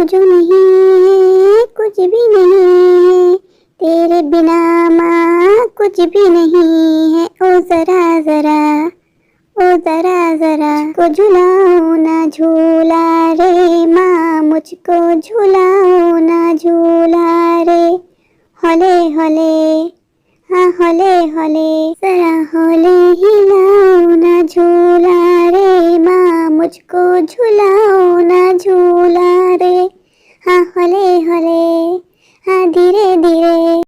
जो नहीं है कुछ भी नहीं है, तेरे बिना माँ कुछ भी नहीं है। ओ जरा जरा, ओ जरा जरा को झुलाओ ना झूला रे माँ, मुझको झुलाओ ना झूला रे। होले होले, हाँ होले होले, जरा होले हिलाओ ना झूला रे माँ, मुझको झुलाओ ना झूला रे। हाँ होले होले, हाँ धीरे धीरे।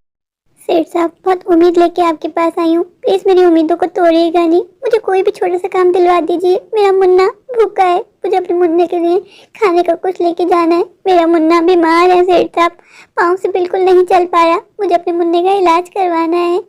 सेठ साहब, बहुत उम्मीद लेके आपके पास आई हूँ, प्लीज मेरी उम्मीदों को तोड़िएगा नहीं। मुझे कोई भी छोटा सा काम दिलवा दीजिए। मेरा मुन्ना भूखा है, मुझे अपने मुन्ने के लिए खाने का कुछ लेके जाना है। मेरा मुन्ना बीमार है सेठ साहब, पाँव से बिल्कुल नहीं चल पाया। मुझे अपने मुन्ने का इलाज करवाना है।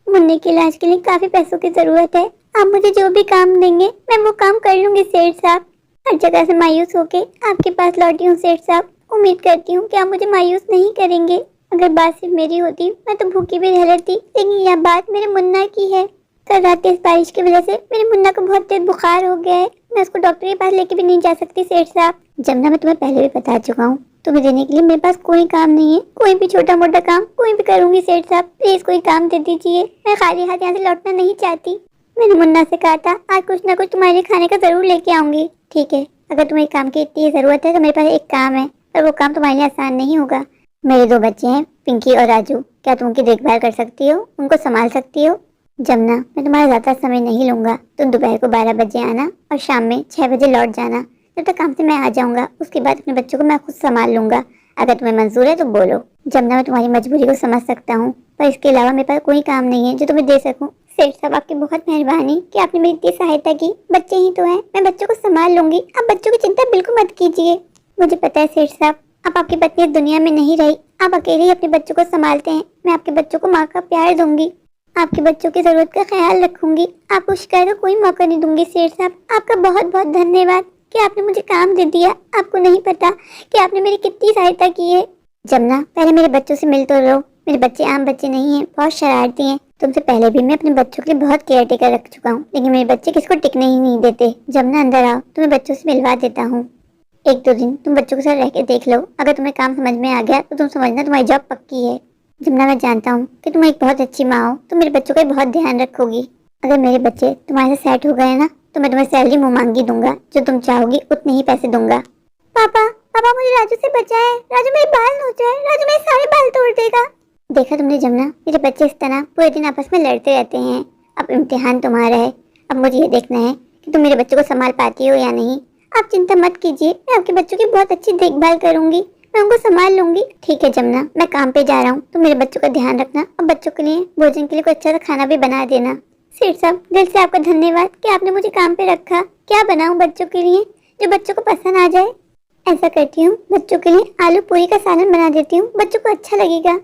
मुन्ने के इलाज के लिए काफी पैसों की जरूरत है। आप मुझे जो भी काम देंगे मैं वो काम कर लूंगी सेठ साहब। हर जगह से मायूस होके आपके पास लौटी हूँ सेठ साहब। उम्मीद करती हूँ कि आप मुझे मायूस नहीं करेंगे। अगर बात सिर्फ मेरी होती मैं तो भूखी भी रह लेती, लेकिन यह बात मेरे मुन्ना की है। कल रात तेज बारिश की वजह से मेरे मुन्ना को बहुत तेज बुखार हो गया है। मैं उसको डॉक्टर के पास लेके भी नहीं जा सकती सेठ साहब। जमुना, मैं तुम्हें पहले भी बता चुका हूँ, तुम्हें देने के लिए मेरे पास कोई काम नहीं है। कोई भी छोटा मोटा काम कोई भी करूंगी सेठ साहब, प्लीज कोई काम दे दीजिए। मैं खाली हाथ यहाँ से लौटना नहीं चाहती। मैंने मुन्ना से कहा था आज कुछ ना कुछ तुम्हारे लिए खाने का जरूर लेके आऊंगी। ठीक है, अगर तुम्हें काम की इतनी जरूरत है तो मेरे पास एक काम है, पर वो काम तुम्हारे लिए आसान नहीं होगा। मेरे 2 बच्चे हैं, पिंकी और राजू। क्या तुम उनकी देखभाल कर सकती हो, उनको संभाल सकती हो? जमुना, मैं तुम्हारा ज्यादा समय नहीं लूंगा। तुम दोपहर को 12 बजे आना और शाम में 6 बजे लौट जाना। जब तक काम से मैं आ जाऊंगा उसके बाद अपने बच्चों को मैं खुद संभाल लूंगा। अगर तुम्हें मंजूर है तो बोलो। जमुना, मैं तुम्हारी मजबूरी को समझ सकता हूँ, पर इसके अलावा मेरे पास कोई काम नहीं है जो तुम्हें दे सकूँ। सेठ साहब, आपकी बहुत मेहरबानी कि आपने मेरी इतनी सहायता की। बच्चे ही तो हैं, मैं बच्चों को संभाल लूंगी। आप बच्चों की चिंता बिल्कुल मत कीजिए। मुझे पता है सेठ साहब, आप आपकी पत्नी दुनिया में नहीं रही, आप अकेले ही अपने बच्चों को संभालते हैं। मैं आपके बच्चों को माँ का प्यार दूंगी, आपके बच्चों की जरूरत का ख्याल रखूंगी। आपको शिकायत का कोई मौका नहीं दूंगी सेठ साहब। आपका बहुत बहुत धन्यवाद कि आपने मुझे काम दे दिया। आपको नहीं पता कि आपने मेरी कितनी सहायता की है। जमुना, पहले मेरे बच्चों से मिल तो लो। मेरे बच्चे आम बच्चे नहीं हैं, बहुत शरारती हैं। तुमसे पहले भी मैं अपने बच्चों के लिए बहुत केयर टेकर रख चुका हूँ, लेकिन मेरे बच्चे किसको टिकने ही नहीं देते। जमुना, अंदर आओ, तुम्हें बच्चों से मिलवा देता हूँ। 1-2 दिन तुम बच्चों के साथ रह के देख लो। अगर तुम्हें काम समझ में आ गया तो तुम समझना तुम्हारी जॉब पक्की है। जमुना, मैं जानता हूँ कि तुम एक बहुत अच्छी माँ हो, तुम मेरे बच्चों का बहुत ध्यान रखोगी। अगर मेरे बच्चे तुम्हारे से सेट हो गए ना तो मैं तुम्हें सैलरी मुँह मांगी दूंगा। जो तुम चाहोगी उतने ही पैसे दूंगा। पापा, पापा मुझे राजू से बचाए। राजू मेरे बाल नोच रहा है, राजू मेरे सारे बाल तोड़ देगा। देखा तुमने जमुना, मेरे बच्चे इस तरह पूरे दिन आपस में लड़ते रहते हैं। अब इम्तिहान तुम्हारा है, अब मुझे ये देखना है कि तुम मेरे बच्चों को संभाल पाती हो या नहीं। आप चिंता मत कीजिए, मैं आपके बच्चों की बहुत अच्छी देखभाल करूंगी, मैं उनको संभाल लूंगी। ठीक है जमुना, मैं काम पे जा रहा हूँ, तुम मेरे बच्चों का ध्यान रखना और बच्चों के लिए भोजन के लिए कोई अच्छा सा खाना भी बना देना। सेठ साहब, दिल से आपका धन्यवाद कि आपने मुझे काम पे रखा। क्या बनाऊं बच्चों के लिए जो बच्चों को पसंद आ जाए? ऐसा करती हूँ, बच्चों के लिए आलू पूरी का सालन बना देती हूँ, बच्चों को अच्छा लगेगा।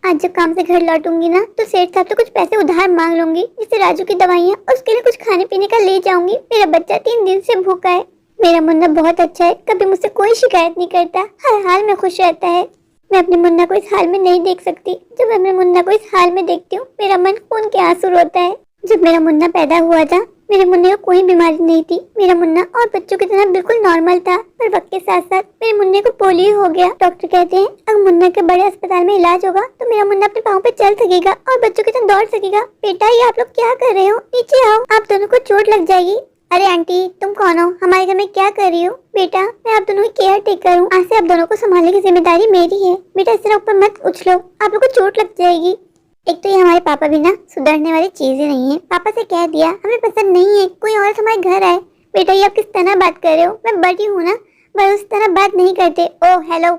आज जब काम से घर लौटूंगी ना तो सेठ साहब से कुछ पैसे उधार मांग लूंगी, जिससे राजू की दवाइयाँ और उसके लिए कुछ खाने पीने का ले जाऊंगी। मेरा बच्चा 3 दिन से भूखा है। मेरा मुन्ना बहुत अच्छा है, कभी मुझसे कोई शिकायत नहीं करता, हर हाल में खुश रहता है। मैं अपने मुन्ना को इस हाल में नहीं देख सकती। जब मैं अपने मुन्ना को इस हाल में देखती हूँ मेरा मन खून के आंसू रोता है। जब मेरा मुन्ना पैदा हुआ था मेरे मुन्ने को कोई बीमारी नहीं थी। मेरा मुन्ना और बच्चों की तरह बिल्कुल नॉर्मल था, पर वक्त के साथ साथ मेरे मुन्ने को पोलियो हो गया। डॉक्टर कहते हैं अगर मुन्ना के बड़े अस्पताल में इलाज होगा तो मेरा मुन्ना अपने पाँव पे चल सकेगा और बच्चों की तरह दौड़ सकेगा। बेटा, ये आप लोग क्या कर रहे हो? नीचे आओ, आप दोनों को चोट लग जाएगी। अरे आंटी, तुम कौन हो? हमारे घर में क्या कर रही हो? बेटा, मैं आप दोनों की केयर टेकर हूँ, आज से आप दोनों को संभालने की जिम्मेदारी मेरी है। बेटा, इस तरह ऊपर मत उछलो, आप लोग को चोट लग जाएगी। एक तो ये हमारे पापा भी ना सुधरने वाली चीज ही नहीं है। पापा से कह दिया हमें पसंद नहीं है कोई और हमारे घर आए। बेटा, ये आप किस तरह बात कर रहे हो? मैं बड़ी हूँ ना, पर उस तरह बात नहीं करते। ओह हेलो,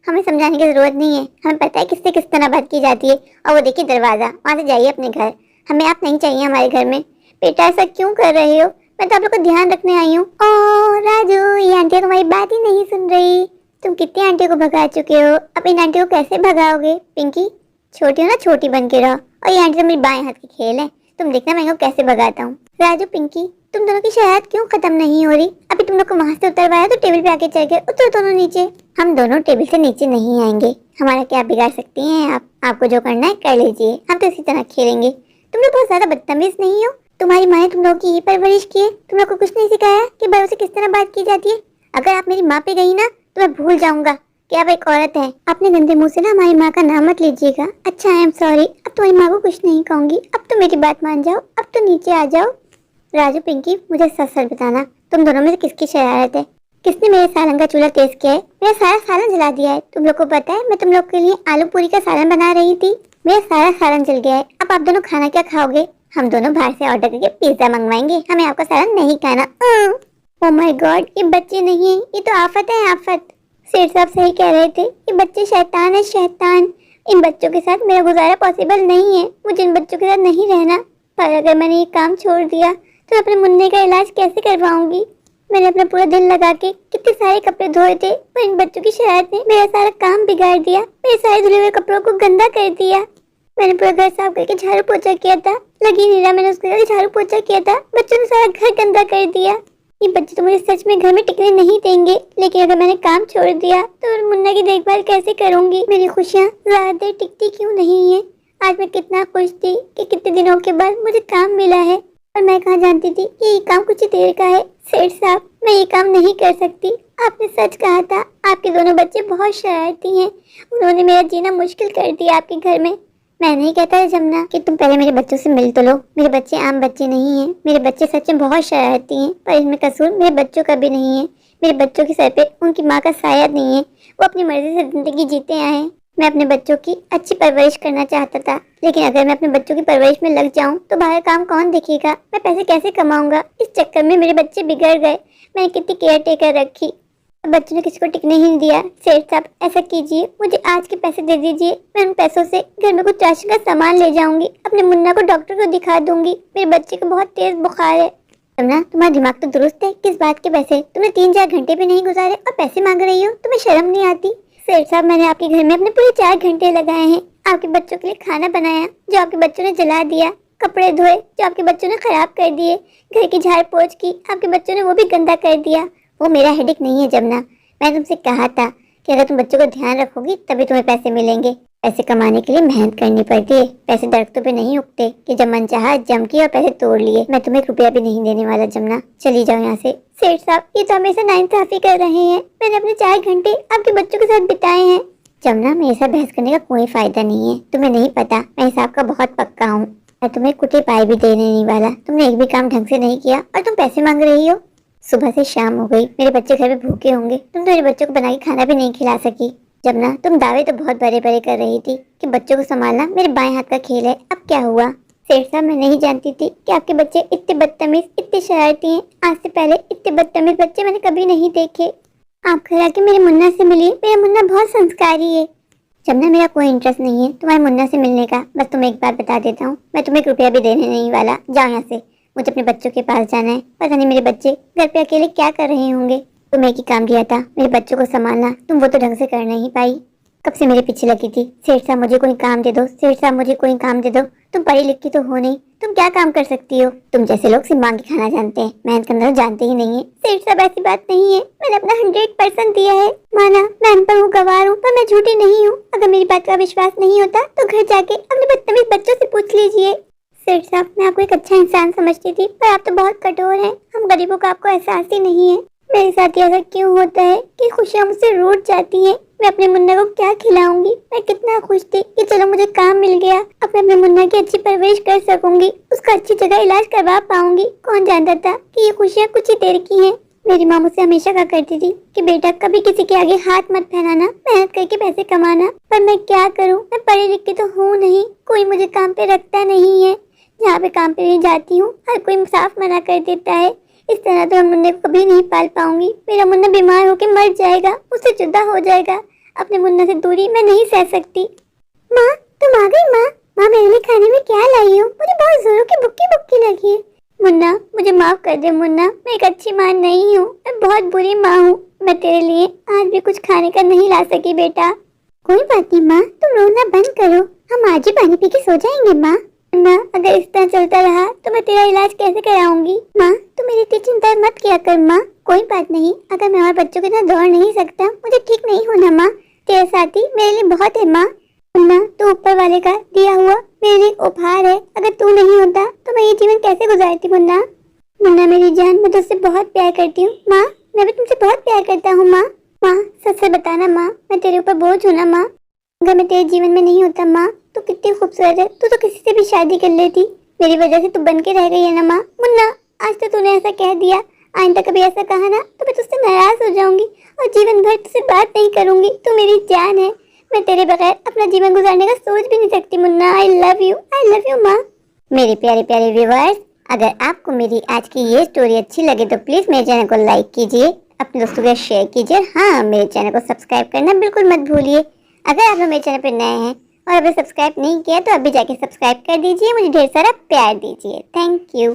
हमें समझाने की जरूरत नहीं है, हमें पता है किससे किस तरह बात की जाती है। और वो देखिए दरवाजा, वहाँ से जाइए अपने घर, हमें आप नहीं चाहिए हमारे घर में। बेटा, ऐसा क्यों कर रहे हो? मैं तो आप लोग को ध्यान रखने आई हूँ। ओह राजू, ये आंटी तुम्हारी बात ही नहीं सुन रही। तुम कितनी आंटी को भगा चुके हो, अब इन आंटी को कैसे भगाओगे? पिंकी, छोटी हो ना, छोटी बन के रहो। और ये आंटी तो मेरी बाएं हाथ की खेल है, तुम देखना मैं इनको कैसे भगाता हूँ। राजू, पिंकी, तुम दोनों की शरारत क्यों खत्म नहीं हो रही? अभी तुम लोग को वहाँ से उतरवाया तो टेबल पे आके चढ़ गए। उतरो दोनों नीचे। हम दोनों टेबल से नीचे नहीं आएंगे, हमारा क्या बिगाड़ सकती हैं आप? आपको जो करना है कर लीजिए, हम तो इसी तरह खेलेंगे। तुम लोग बहुत ज्यादा बदतमीज नहीं हो? तुम्हारी माँ ने तुम लोग की ये परवरिश की है, तुम लोग को कुछ नहीं सिखाया कि बड़ों से किस तरह बात की जाती है? अगर आप मेरी माँ पे गई ना तो मैं भूल जाऊंगा कि आप एक औरत हैं। अपने गंदे मुंह से ना हमारी माँ का नाम मत लीजिएगा। अच्छा, आई एम सॉरी। अब तुम्हारी माँ को कुछ नहीं कहूँगी। अब तो मेरी बात मान जाओ, अब तो नीचे आ जाओ। राजू, पिंकी, मुझे सच सच बताना, तुम दोनों में से किसकी शरारत है? किसने मेरे सालन का चूल्हा तेज किया है? मेरा सारा सालन जला दिया है। तुम लोग को पता है मैं तुम लोग के लिए आलू पूरी का सालन बना रही थी। मेरा सारा सालन जल गया है। अब आप दोनों खाना क्या खाओगे? हम दोनों बाहर से ऑर्डर करके पिज्जा मंगवाएंगे। हमें आपका सालन नहीं खाना। ओह माय गॉड, ये बच्चे नहीं है, ये तो आफत है आफत। सेठ साहब सही कह रहे थे, ये बच्चे शैतान है शैतान। इन बच्चों के साथ मेरा गुजारा पॉसिबल नहीं है। मुझे इन बच्चों के साथ नहीं रहना। पर अगर मैंने ये काम छोड़ दिया तो अपने मुन्ने का इलाज कैसे करवाऊंगी? मैंने अपना पूरा दिल लगा के कितने सारे कपड़े धोए थे, पर इन बच्चों की शरारत ने मेरा सारा काम बिगाड़ दिया। मेरे सारे धुले हुए कपड़ों को गंदा कर दिया। मैंने पूरा घर साफ करके झाड़ू पोछा किया था, लगी नहीं रहा। मैंने उसके साथ झाड़ू पोछा किया था, बच्चों ने सारा घर गंदा कर दिया। ये बच्चे तो मुझे सच में घर में टिकने नहीं देंगे। लेकिन अगर मैंने काम छोड़ दिया तो मुन्ना की देखभाल कैसे करूंगी? मेरी खुशियाँ ज्यादा देर टिकती क्यों नहीं है? आज मैं कितना खुश थी कि कितने दिनों के बाद मुझे काम मिला है, और मैं कहाँ जानती थी कि ये काम कुछ ही देर का है। सेठ साहब, मैं ये काम नहीं कर सकती। आपने सच कहा था, आपके दोनों बच्चे बहुत शरारती हैं। उन्होंने मेरा जीना मुश्किल कर दिया आपके घर में। मैं नहीं कहता जमुना कि तुम पहले मेरे बच्चों से मिल तो लो। मेरे बच्चे आम बच्चे नहीं हैं। मेरे बच्चे सच में बहुत शरारती हैं, पर इसमें कसूर मेरे बच्चों का भी नहीं है। मेरे बच्चों के सर पे उनकी माँ का साया नहीं है। वो अपनी मर्जी से जिंदगी जीते आए हैं। मैं अपने बच्चों की अच्छी परवरिश करना चाहता था, लेकिन अगर मैं अपने बच्चों की परवरिश में लग जाऊं तो बाहर काम कौन देखेगा? मैं पैसे कैसे कमाऊंगा? इस चक्कर में मेरे बच्चे बिगड़ गए। मैंने कितनी केयर टेकर रखी, बच्चों ने किसी को टिकने ही नहीं दिया। सेठ साहब, ऐसा कीजिए, मुझे आज के पैसे दे दीजिए। मैं उन पैसों से घर में कुछ राशन का सामान ले जाऊंगी। अपने मुन्ना को डॉक्टर को दिखा दूंगी। मेरे बच्चे को बहुत तेज बुखार है। जमुना, तुम्हारा दिमाग तो दुरुस्त है। किस बात के पैसे? तुमने 3-4 घंटे भी नहीं गुजारे और पैसे मांग रही हो। तुम्हें शर्म नहीं आती? सेठ साहब, मैंने आपके घर में अपने पूरे 4 घंटे लगाए हैं। आपके बच्चों के लिए खाना बनाया जो आपके बच्चों ने जला दिया, कपड़े धोए जो आपके बच्चों ने खराब कर दिए, घर की झाड़ पोंछ की आपके बच्चों ने वो भी गंदा कर दिया। वो मेरा हेडेक नहीं है जमुना। मैंने तुमसे कहा था कि अगर तुम बच्चों को ध्यान रखोगी तभी तुम्हें पैसे मिलेंगे। पैसे कमाने के लिए मेहनत करनी पड़ती है। पैसे दरख्तों पे नहीं उगते कि जब मन चाहा जम किए और पैसे तोड़ लिए। मैं तुम्हें 1 रुपया भी नहीं देने वाला जमुना। चली जाओ यहाँ से। सेठ साहब, ये तो हमेशा नाइंसाफी कर रहे हैं। मैंने अपने 4 घंटे आपके बच्चों के साथ बिताए हैं। जमुना, मेरे साथ बहस करने का कोई फायदा नहीं है। तुम्हें नहीं पता, मैं हिसाब का बहुत पक्का हूँ। मैं तुम्हें कुटे पाए भी देने नहीं वाला। तुमने एक भी काम ढंग से नहीं किया और तुम पैसे मांग रही हो। सुबह से शाम हो गई, मेरे बच्चे घर में भूखे होंगे। तुम तो मेरे बच्चों को बना के खाना भी नहीं खिला सकी। जमुना, तुम दावे तो बहुत बड़े बड़े कर रही थी कि बच्चों को संभालना मेरे बाएं हाथ का खेल है। अब क्या हुआ? सेठ साहब, मैं नहीं जानती थी कि आपके बच्चे इतने बदतमीज, इतने शरारती हैं। आज से पहले इतने बदतमीज बच्चे मैंने कभी नहीं देखे। आप घर आके मेरे मुन्ना से मिलिए। मेरा मुन्ना बहुत संस्कारी है। जमुना, मेरा कोई इंटरेस्ट नहीं है तुम्हारे मुन्ना से मिलने का। बस तुम्हें एक बात बता देता हूँ, मैं तुम्हें 1 रुपया भी देने नहीं वाला। जाओ यहाँ से। मुझे अपने बच्चों के पास जाना है। पता नहीं मेरे बच्चे घर पे अकेले क्या कर रहे होंगे। तुम्हें एक ही काम दिया था, मेरे बच्चों को संभालना। तुम वो तो ढंग से कर नहीं पाई। कब से मेरे पीछे लगी थी। सेठ साहब, मुझे कोई काम दे दो। सेठ साहब, मुझे कोई काम दे दो। तुम पढ़ी लिखी तो हो नहीं, तुम क्या काम कर सकती हो? तुम जैसे लोग सिर्फ मांग के खाना जानते हैं, मेहनत करना तो जानते ही नहीं है। सेठ साहब, ऐसी बात नहीं है। मैंने अपना 100% दिया है। माना मैं अनपढ़ हूँ, गवार हूँ, पर मैं झूठी नहीं हूँ। अगर मेरी बात का विश्वास नहीं होता तो घर जाके अपने बदतमीज बच्चों से पूछ लीजिए। सेठ साहब, मैं आपको एक अच्छा इंसान समझती थी, पर आप तो बहुत कठोर हैं। हम गरीबों का आपको एहसास ही नहीं है। मेरे साथ ऐसा क्यों होता है कि खुशियाँ मुझसे रूठ जाती हैं? मैं अपने मुन्ना को क्या खिलाऊंगी? मैं कितना खुश थी कि चलो मुझे काम मिल गया। अब मैं अपने मुन्ना की अच्छी परवरिश कर सकूंगी, उसका अच्छी जगह इलाज करवा पाऊंगी। कौन जानता था कि ये खुशियाँ कुछ ही देर की हैं। मेरी माँ मुझसे हमेशा कहा करती थी कि बेटा कभी किसी के आगे हाथ मत फैलाना, मेहनत करके पैसे कमाना। पर मैं क्या करूँ? मैं पढ़ी लिखी तो हूँ नहीं, कोई मुझे काम पे रखता नहीं है। जहाँ पे काम पे भी जाती हूँ हर कोई साफ मना कर देता है। इस तरह तो मैं मुन्ने को कभी नहीं पाल पाऊंगी। मेरा मुन्ना बीमार होकर मर जाएगा, उससे जुदा हो जाएगा। अपने मुन्ना से दूरी मैं नहीं सह सकती। माँ, तुम आ गई? माँ, माँ, मेरे लिए खाने में क्या लाई हो? मुझे बहुत जोरों की भुक्की भुक्की लगी है। मुन्ना, मुझे माफ कर दे मुन्ना, मैं एक अच्छी माँ नहीं हूँ, मैं बहुत बुरी माँ हूँ। मैं तेरे लिए आज भी कुछ खाने का नहीं ला सकी बेटा। कोई बात नहीं माँ, तुम रोना बंद करो, हम आज ही पानी पी के सो जाएंगे। माँ, माँ, अगर इस तरह चलता रहा तो मैं तेरा इलाज कैसे कराऊंगी? माँ, तू मेरी इतनी चिंता मत किया कर माँ। कोई बात नहीं, अगर मैं और बच्चों के साथ दौड़ नहीं सकता, मुझे ठीक नहीं होना माँ। तेरे साथी मेरे लिए बहुत है माँ। मुन्ना, तू ऊपर वाले का दिया हुआ मेरे लिए उपहार है। अगर तू नहीं होता तो मैं ये जीवन कैसे गुजारती? मुन्ना, मुन्ना मेरी जान, मैं तुझसे बहुत प्यार करती हूँ। माँ, मैं भी तुमसे बहुत प्यार करता हूँ। माँ, माँ सच से बताना माँ, मैं तेरे ऊपर बोझ हूँ ना माँ। अगर मैं तेरे जीवन में नहीं होता माँ, तू कितनी खूबसूरत है, तू तो किसी से भी शादी कर लेती। मेरी वजह से तू बन के रह गई है ना माँ। मुन्ना, आज तो तूने ऐसा कह दिया, आइंदा कभी ऐसा कहा ना तो मैं तुझसे नाराज हो जाऊंगी और जीवन भर तुझसे बात नहीं करूंगी। तू मेरी जान है, मैं तेरे बगैर अपना जीवन गुजारने का सोच भी नहीं सकती मुन्ना। आई लव यू माँ। मेरे प्यारे प्यारे व्यूअर्स, अगर आपको मेरी आज की ये स्टोरी अच्छी लगे तो प्लीज मेरे चैनल को लाइक कीजिए, अपने दोस्तों के साथ शेयर कीजिए। हाँ, मेरे चैनल को सब्सक्राइब करना बिल्कुल मत भूलिए। अगर आप लोग मेरे चैनल पर नए हैं और अभी सब्सक्राइब नहीं किया तो अभी जाके सब्सक्राइब कर दीजिए, मुझे ढेर सारा प्यार दीजिए। Thank you.